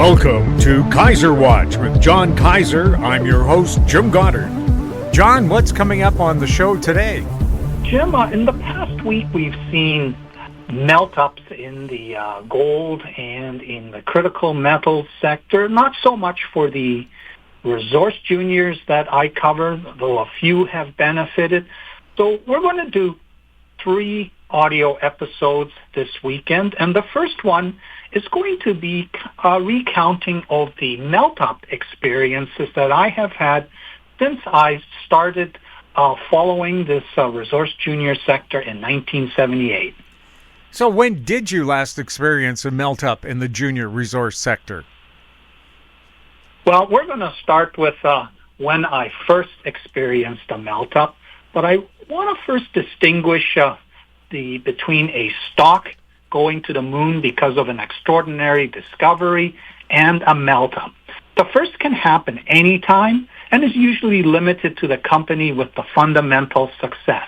Welcome to Kaiser Watch with John Kaiser. I'm your host, Jim Goddard. John, what's coming up on the show today? Jim, in the past week, we've seen melt-ups in the gold and in the critical metals sector, not so much for the resource juniors that I cover, though a few have benefited. So we're going to do 3 audio episodes this weekend, and the first one is going to be a recounting of the melt-up experiences that I have had since I started following this resource junior sector in 1978. So when did you last experience a melt-up in the junior resource sector? Well, we're going to start with when I first experienced a melt-up, but I want to first distinguish between a stock going to the moon because of an extraordinary discovery and a melt-up. The first can happen anytime and is usually limited to the company with the fundamental success.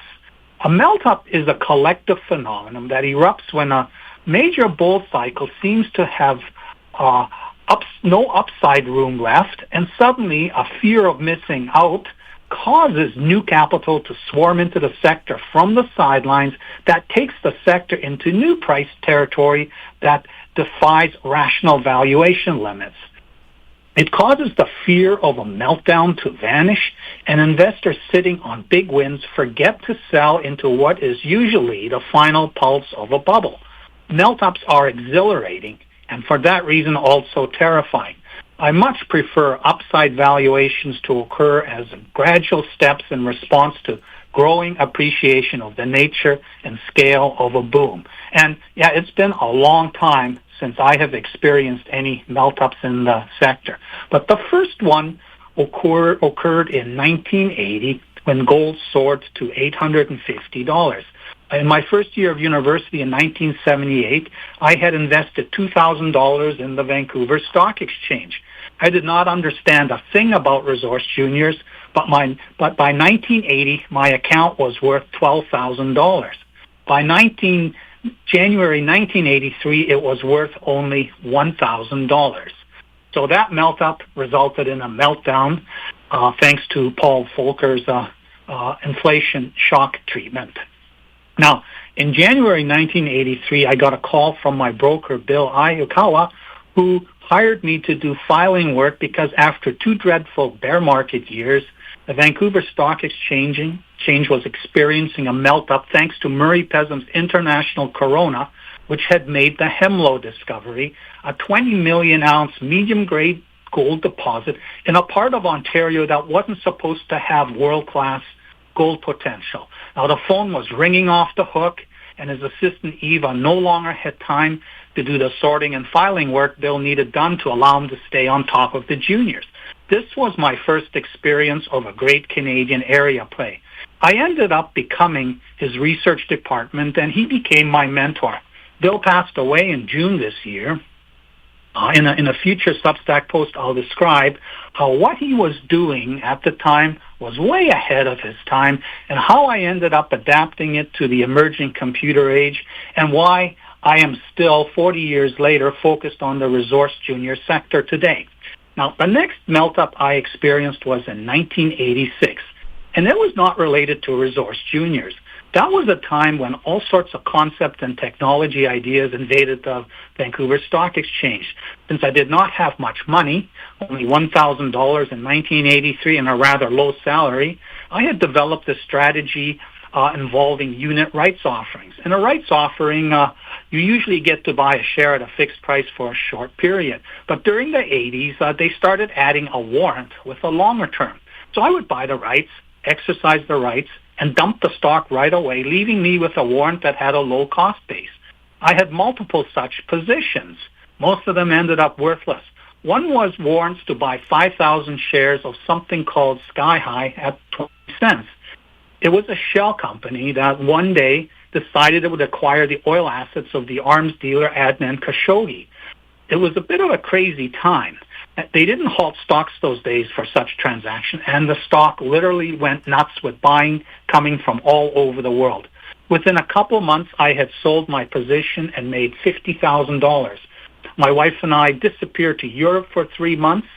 A melt-up is a collective phenomenon that erupts when a major bull cycle seems to have no upside room left, and suddenly a fear of missing out causes new capital to swarm into the sector from the sidelines that takes the sector into new price territory that defies rational valuation limits. It causes the fear of a meltdown to vanish, and investors sitting on big wins forget to sell into what is usually the final pulse of a bubble. Melt-ups are exhilarating, and for that reason also terrifying. I much prefer upside valuations to occur as gradual steps in response to growing appreciation of the nature and scale of a boom. And yeah, it's been a long time since I have experienced any melt-ups in the sector. But the first one occurred in 1980 when gold soared to $850. In my first year of university in 1978, I had invested $2,000 in the Vancouver Stock Exchange. I did not understand a thing about resource juniors, but by 1980, my account was worth $12,000. By January 1983, it was worth only $1,000. So that melt-up resulted in a meltdown thanks to Paul Volcker's inflation shock treatment. Now, in January 1983, I got a call from my broker, Bill Ayukawa, who hired me to do filing work because after 2 dreadful bear market years, the Vancouver Stock Exchange was experiencing a melt-up thanks to Murray Pesham's International Corona, which had made the Hemlo discovery, a 20 million-ounce medium-grade gold deposit in a part of Ontario that wasn't supposed to have world-class gold potential. Now, the phone was ringing off the hook, and his assistant Eva no longer had time to do the sorting and filing work Bill needed done to allow him to stay on top of the juniors. This was my first experience of a great Canadian area play. I ended up becoming his research department, and he became my mentor. Bill passed away in June this year. In a future Substack post, I'll describe how what he was doing at the time was way ahead of his time and how I ended up adapting it to the emerging computer age and why I am still, 40 years later, focused on the resource junior sector today. Now, the next melt-up I experienced was in 1986, and it was not related to resource juniors. That was a time when all sorts of concept and technology ideas invaded the Vancouver Stock Exchange. Since I did not have much money, only $1,000 in 1983 and a rather low salary, I had developed a strategy involving unit rights offerings. In a rights offering, you usually get to buy a share at a fixed price for a short period. But during the 80s, they started adding a warrant with a longer term. So I would buy the rights, exercise the rights, and dump the stock right away, leaving me with a warrant that had a low cost base. I had multiple such positions. Most of them ended up worthless. One was warrants to buy 5,000 shares of something called Sky High at 20 cents. It was a shell company that one day decided it would acquire the oil assets of the arms dealer Adnan Khashoggi. It was a bit of a crazy time. They didn't halt stocks those days for such transaction, and the stock literally went nuts with buying coming from all over the world. Within a couple months, I had sold my position and made $50,000. my wife and I disappeared to Europe for 3 months.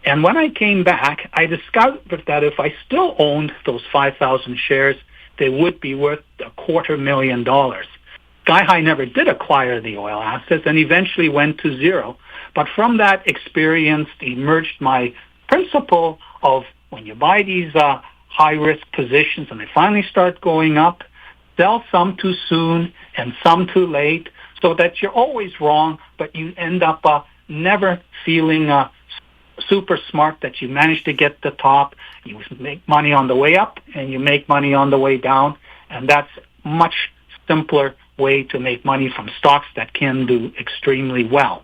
And when I came back, I discovered that if I still owned those 5,000 shares, they would be worth $250,000. Sky High never did acquire the oil assets and eventually went to zero. But from that experience emerged my principle of when you buy these high-risk positions and they finally start going up, sell some too soon and some too late so that you're always wrong, but you end up never feeling super smart that you managed to get the top. You make money on the way up and you make money on the way down, and that's much simpler way to make money from stocks that can do extremely well.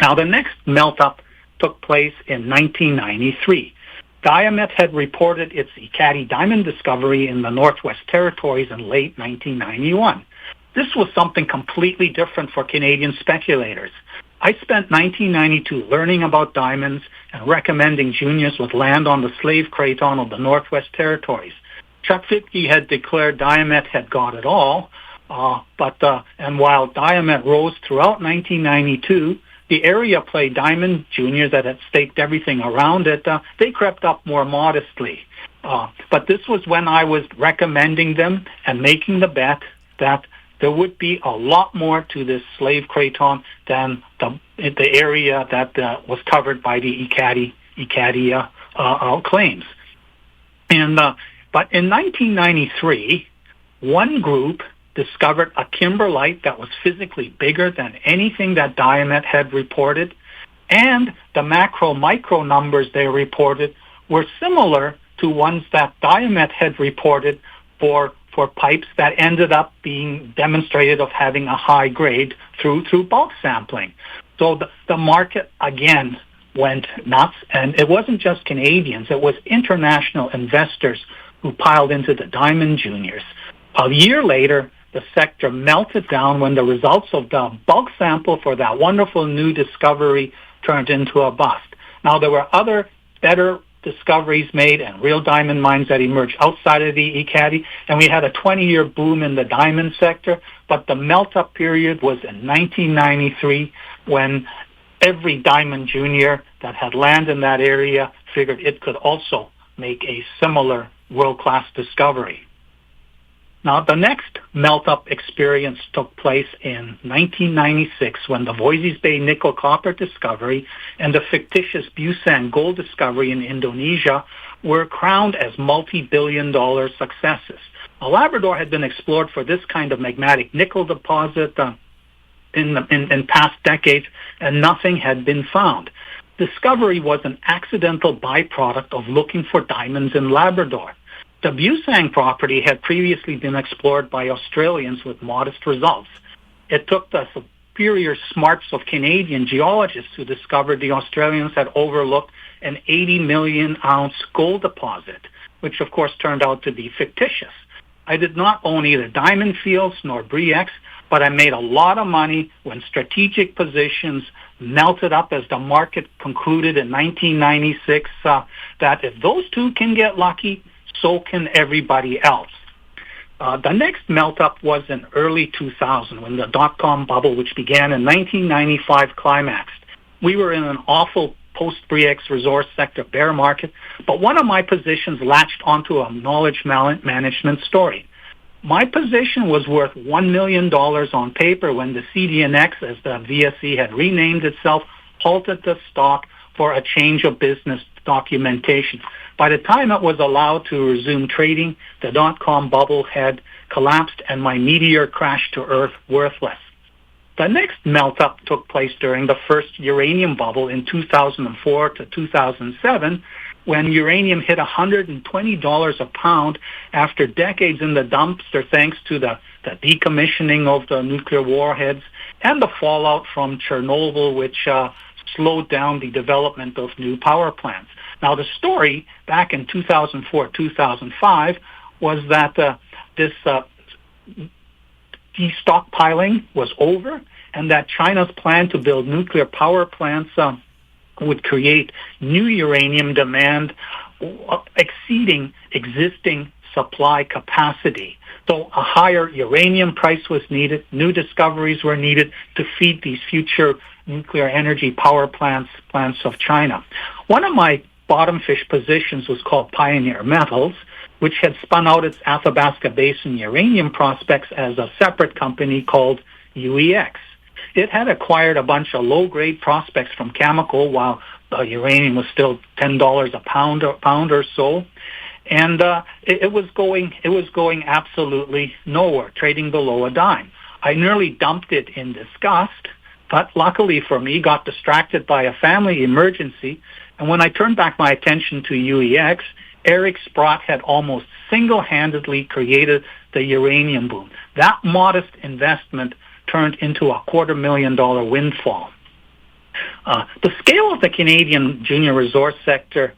Now, the next melt-up took place in 1993. Diamet had reported its Ekati diamond discovery in the Northwest Territories in late 1991. This was something completely different for Canadian speculators. I spent 1992 learning about diamonds and recommending juniors with land on the slave craton of the Northwest Territories. Chuck Fitke had declared Diamet had got it all, and while Diamet rose throughout 1992, the area play diamond juniors that had staked everything around it, they crept up more modestly. But this was when I was recommending them and making the bet that there would be a lot more to this slave craton than the area that was covered by the Ekati claims. But in 1993, one group discovered a kimberlite that was physically bigger than anything that Diamet had reported, and the macro-micro numbers they reported were similar to ones that Diamet had reported for pipes that ended up being demonstrated of having a high grade through bulk sampling. So the market, again, went nuts, and it wasn't just Canadians, it was international investors who piled into the diamond juniors. A year later, the sector melted down when the results of the bulk sample for that wonderful new discovery turned into a bust. Now, there were other better discoveries made and real diamond mines that emerged outside of the Ekati, and we had a 20-year boom in the diamond sector, but the melt-up period was in 1993 when every diamond junior that had land in that area figured it could also make a similar world-class discovery. Now, the next melt-up experience took place in 1996 when the Voisey's Bay nickel-copper discovery and the fictitious Busang gold discovery in Indonesia were crowned as multi-billion-dollar successes. Labrador had been explored for this kind of magmatic nickel deposit in past decades, and nothing had been found. Discovery was an accidental byproduct of looking for diamonds in Labrador. The Busang property had previously been explored by Australians with modest results. It took the superior smarts of Canadian geologists who discovered the Australians had overlooked an 80 million ounce gold deposit, which of course turned out to be fictitious. I did not own either Diamond Fields nor Bre-X, but I made a lot of money when strategic positions melted up as the market concluded in 1996 that if those two can get lucky, so can everybody else. The next melt-up was in early 2000 when the Dotcom bubble, which began in 1995, climaxed. We were in an awful post-Bre-X resource sector bear market, but one of my positions latched onto a knowledge management story. My position was worth $1 million on paper when the CDNX, as the VSE had renamed itself, halted the stock for a change of business documentation. By the time it was allowed to resume trading, the dot-com bubble had collapsed and my meteor crashed to earth worthless. The next melt-up took place during the first uranium bubble in 2004 to 2007, when uranium hit $120 a pound after decades in the dumpster thanks to the decommissioning of the nuclear warheads and the fallout from Chernobyl, which slowed down the development of new power plants. Now, the story back in 2004-2005 was that this destockpiling was over and that China's plan to build nuclear power plants would create new uranium demand exceeding existing supply capacity. So a higher uranium price was needed. New discoveries were needed to feed these future nuclear energy power plants of China. One of my bottom fish positions was called Pioneer Metals, which had spun out its Athabasca Basin uranium prospects as a separate company called UEX. It had acquired a bunch of low-grade prospects from Cameco while the uranium was still $10 a pound or so. And it was going absolutely nowhere, trading below a dime. I nearly dumped it in disgust, but luckily for me, got distracted by a family emergency. And when I turned back my attention to UEX, Eric Sprott had almost single-handedly created the uranium boom. That modest investment turned into a $250,000 windfall. The scale of the Canadian junior resource sector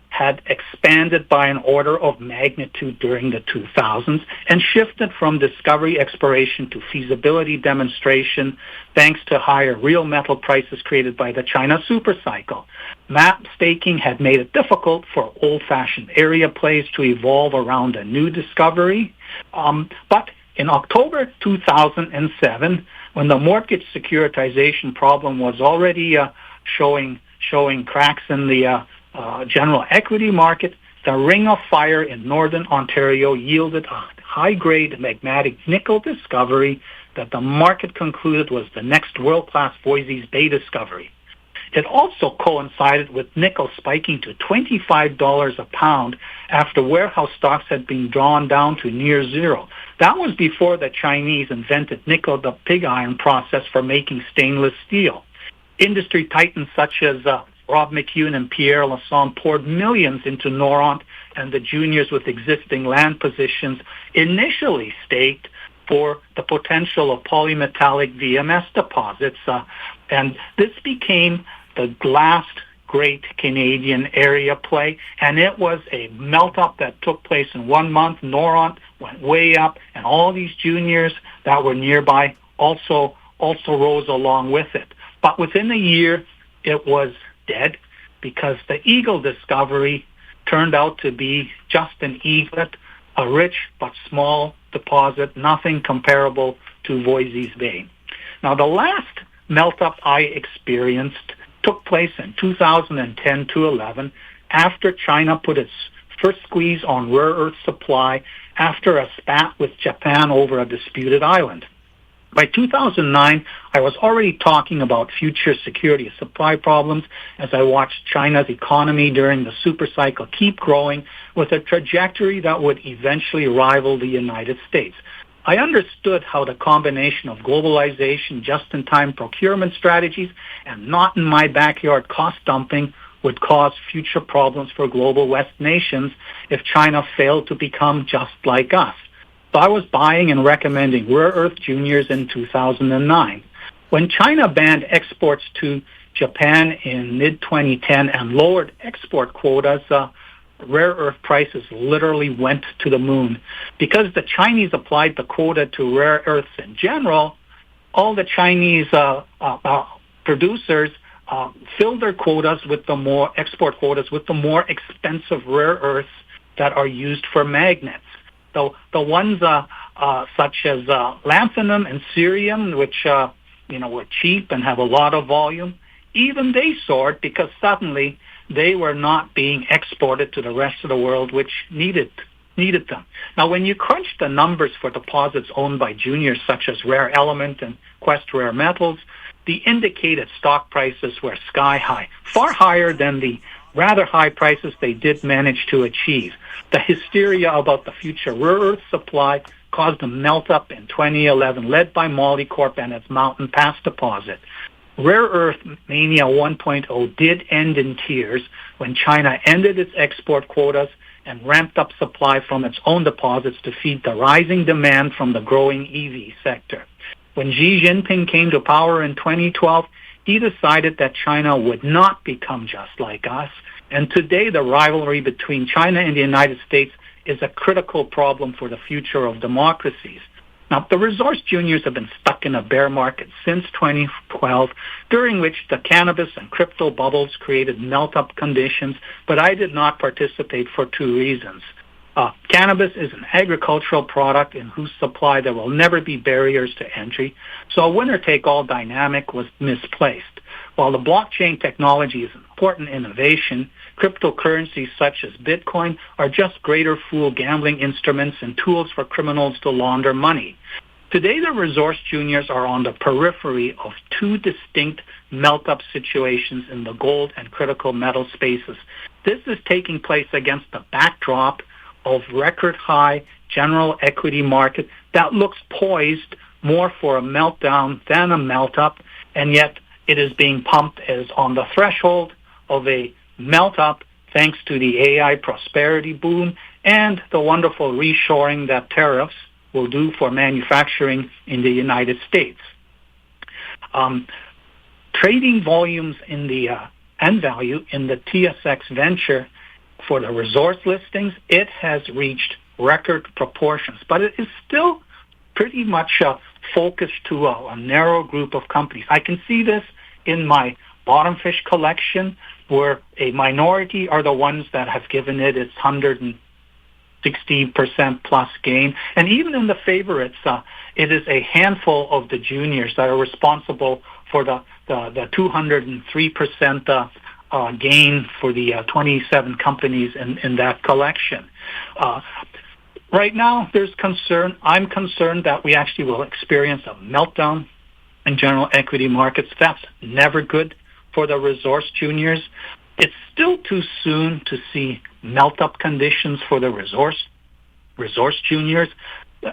had expanded by an order of magnitude during the 2000s and shifted from discovery exploration to feasibility demonstration thanks to higher real metal prices created by the China supercycle. Map staking had made it difficult for old-fashioned area plays to evolve around a new discovery. But in October 2007, when the mortgage securitization problem was already showing cracks in the general equity market, the Ring of Fire in northern Ontario yielded a high-grade magmatic nickel discovery that the market concluded was the next world-class Voisey's Bay discovery. It also coincided with nickel spiking to $25 a pound after warehouse stocks had been drawn down to near zero. That was before the Chinese invented nickel, the pig iron process for making stainless steel. Industry titans such as Rob McEwen and Pierre Lassonde poured millions into Noront, and the juniors with existing land positions initially staked for the potential of polymetallic VMS deposits. And this became the last great Canadian area play, and it was a melt-up that took place in 1 month. Noront went way up, and all these juniors that were nearby also rose along with it. But within a year, it was dead because the Eagle discovery turned out to be just an eaglet, a rich but small deposit, nothing comparable to Voisey's Bay. Now, the last melt-up I experienced took place in 2010 to 11 after China put its first squeeze on rare earth supply after a spat with Japan over a disputed island. By 2009, I was already talking about future security of supply problems as I watched China's economy during the supercycle keep growing with a trajectory that would eventually rival the United States. I understood how the combination of globalization, just-in-time procurement strategies, and not-in-my-backyard cost dumping would cause future problems for global West nations if China failed to become just like us. So I was buying and recommending rare earth juniors in 2009. When China banned exports to Japan in mid-2010 and lowered export quotas, rare earth prices literally went to the moon. Because the Chinese applied the quota to rare earths in general, all the Chinese producers filled their quotas with the more export quotas with the more expensive rare earths that are used for magnets. The ones such as lanthanum and cerium, which were cheap and have a lot of volume, even they soared because suddenly they were not being exported to the rest of the world, which needed them. Now, when you crunch the numbers for deposits owned by juniors such as Rare Element and Quest Rare Metals, the indicated stock prices were sky high, far higher than the rather high prices they did manage to achieve. The hysteria about the future rare earth supply caused a melt-up in 2011, led by Molycorp and its Mountain Pass deposit. Rare Earth Mania 1.0 did end in tears when China ended its export quotas and ramped up supply from its own deposits to feed the rising demand from the growing EV sector. When Xi Jinping came to power in 2012, he decided that China would not become just like us, and today the rivalry between China and the United States is a critical problem for the future of democracies. Now, the resource juniors have been stuck in a bear market since 2012, during which the cannabis and crypto bubbles created melt-up conditions, but I did not participate for two reasons. Cannabis is an agricultural product in whose supply there will never be barriers to entry, so a winner-take-all dynamic was misplaced. While the blockchain technology is an important innovation, cryptocurrencies such as Bitcoin are just greater fool gambling instruments and tools for criminals to launder money. Today, the resource juniors are on the periphery of two distinct melt-up situations in the gold and critical metal spaces. This is taking place against the backdrop of record-high general equity market that looks poised more for a meltdown than a melt-up, and yet it is being pumped as on the threshold of a melt-up thanks to the AI prosperity boom and the wonderful reshoring that tariffs will do for manufacturing in the United States. Trading volumes in the and value in the TSX Venture for the resource listings, it has reached record proportions, but it is still pretty much focused to a narrow group of companies. I can see this in my bottom fish collection, where a minority are the ones that have given it its 160% plus gain. And even in the favorites, it is a handful of the juniors that are responsible for the 203% gain for the 27 companies in that collection. Right now, there's concern. I'm concerned that we actually will experience a meltdown in general equity markets. That's never good for the resource juniors. It's still too soon to see melt-up conditions for the resource juniors.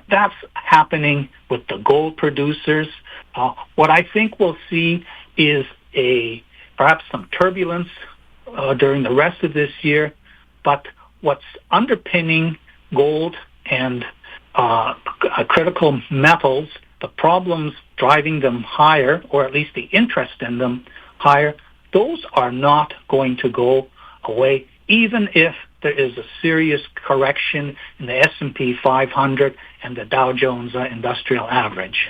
That's happening with the gold producers. What I think we'll see is perhaps some turbulence during the rest of this year, but what's underpinning gold and critical metals, the problems driving them higher, or at least the interest in them higher, those are not going to go away, even if there is a serious correction in the S&P 500 and the Dow Jones Industrial Average.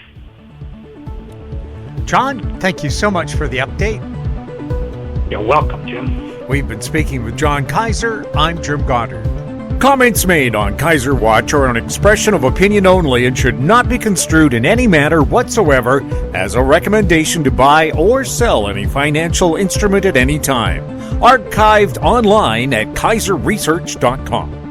John, thank you so much for the update. You're welcome, Jim. We've been speaking with John Kaiser. I'm Jim Goddard. Comments made on Kaiser Watch are an expression of opinion only and should not be construed in any manner whatsoever as a recommendation to buy or sell any financial instrument at any time. Archived online at kaiserresearch.com.